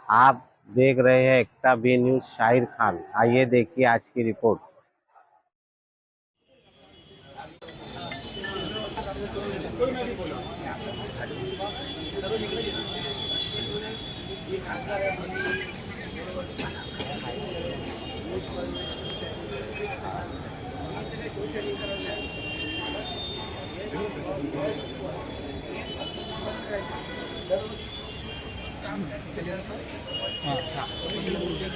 आप देख रहे हैं एकता बी न्यूज शाहिर खान। आइए देखिए आज की रिपोर्ट।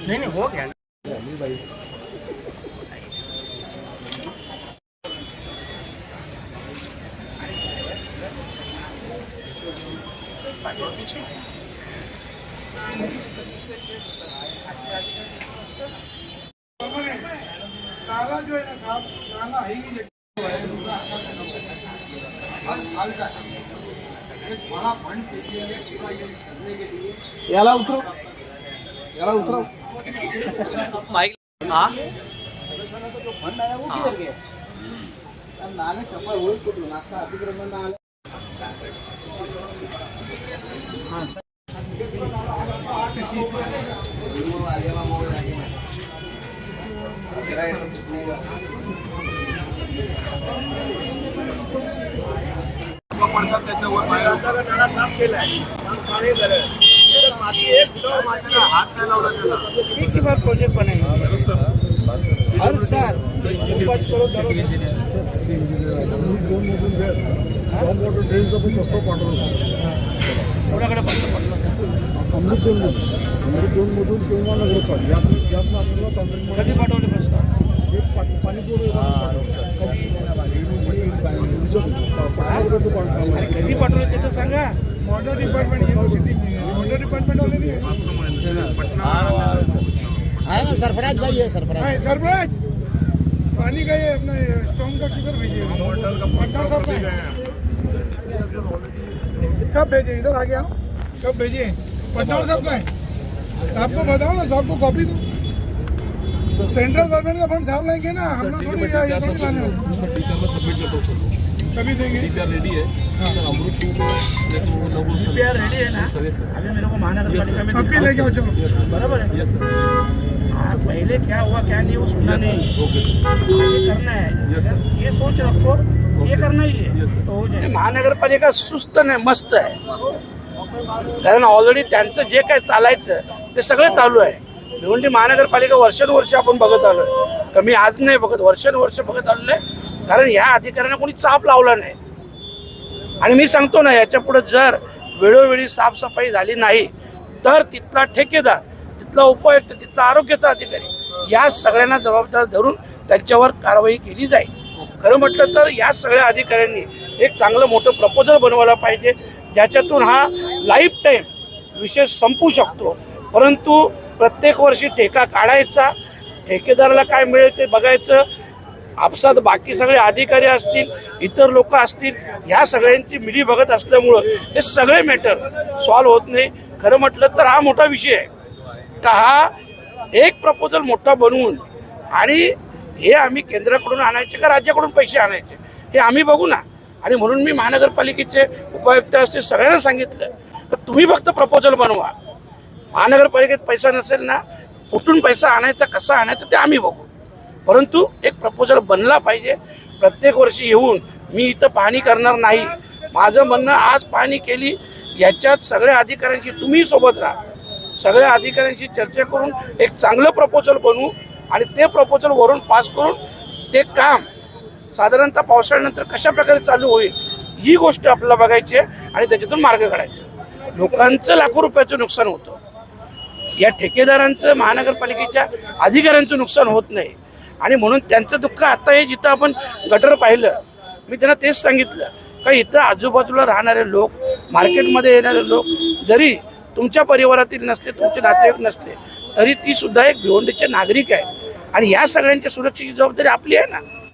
नहीं हो गया काला जो है ना साहब, काला है ही याला उतरो, याला उतरो। माइक हाँ जो फंड आया वो किधर गया? अब नाले सफर हुई कुछ नाश्ता अतिक्रमण नाले एक ही बार प्रोजेक्ट बनाएंगे हर साल 5 करोड़ सोडाकडे प्रस्ताव पडला अमृत दोन मधून किंवा नगरपालिका यातनं आपल्याला तंत्रज्ञान कधी पाठवले प्रस्ताव कधी पाठवले ते तर सांगा वाटर डिपार्टमेंट वाटर डिपार्टमेंट वाले नहीं है ना सरफराज भाई है सरफराज है सरपंच पानी का ये अपना स्टॉम का किधर भेजिए कब भेजे इधर आ गया कब भेजे पटना साहब का है साहब को बताओ ना साहब को कॉपी दो सेंट्रल गवर्नमेंट का फंड साहब लेंगे ना हम लोग थोड़ी कभी देंगे रेडी है अमृत रेडी है ना अभी मेरे को महानगर पालिका में कभी लेके आओ चलो बराबर है पहले क्या हुआ क्या नहीं वो सुनना नहीं ये करना है ये सोच रखो ये करना ही है तो हो जाए महानगरपालिका सुस्त नाही मस्त आहे कारण ऑलरेडी त्यांचं जे काय चालायचं ते सगळं चालू आहे भिवंडी महानगरपालिका वर्षानुवर्ष आपण बघत आलोय कमी आज नाही बघत वर्षानुवर्ष बघत आलेलं आहे कारण ह्या अधिकाऱ्यांना कोणी चाप लावला नाही आणि मी सांगतो ना याच्या पुढे जर वेळोवेळी साफसफाई झाली नाही तर तिथला ठेकेदार तिथला उपायुक्त तिथला आरोग्याचा अधिकारी या सगळ्यांना जबाबदार धरून त्यांच्यावर कारवाई केली जाईल खरं म्हटलं तर या सगळ्या अधिकाऱ्यांनी एक चांगलं मोठं प्रपोजल बनवायला पाहिजे ज्याच्यातून हा लाईफ टाईम विषय संपू शकतो परंतु प्रत्येक वर्षी ठेका काढायचा ठेकेदाराला काय मिळेल ते बघायचं आपसात बाकी सगळे अधिकारी असतील इतर लोक असतील ह्या सगळ्यांची मिली बघत असल्यामुळं हे सगळे मॅटर सॉल्व्ह होत नाही खरं म्हटलं तर हा मोठा विषय आहे का हा एक प्रपोजल मोठा बनवून आणि हे आम्ही केंद्राकडून आणायचे का राज्याकडून पैसे आणायचे हे आम्ही बघू ना आणि म्हणून मी महानगरपालिकेचे उपायुक्त असतील सगळ्यांना सांगितलं तर तुम्ही फक्त प्रपोजल बनवा महानगरपालिकेत पैसा नसेल ना कुठून पैसा आणायचा कसा आणायचा ते आम्ही बघू परंतु एक प्रपोजल बनला पाहिजे प्रत्येक वर्षी येऊन मी इथं पाहणी करणार नाही माझं म्हणणं आज पाहणी केली याच्यात सगळ्या अधिकाऱ्यांशी तुम्ही सोबत राहा सगळ्या अधिकाऱ्यांशी चर्चा करून एक चांगलं प्रपोजल बनवू आणि ते प्रपोजल वरून पास करून ते काम साधारणतः पावसाळ्यानंतर कशा प्रकारे चालू होईल ही गोष्ट आपल्याला बघायची आहे आणि त्याच्यातून मार्ग काढायचा लोकांचं लाखो रुपयाचं नुकसान होतं या ठेकेदारांचं महानगरपालिकेच्या अधिकाऱ्यांचं नुकसान होत नाही आणि म्हणून त्यांचं दुःख आता हे जिथं आपण गटर पाहिलं मी त्यांना तेच सांगितलं का इथं आजूबाजूला राहणारे लोक मार्केटमध्ये येणारे लोक जरी तुमच्या परिवारातील नसले तुमचे नातेवाईक नसले तरी ती सुद्धा एक भिवंडीचे नागरिक आहे आणि या सगळ्यांच्या सुरक्षेची जबाबदारी आपली आहे ना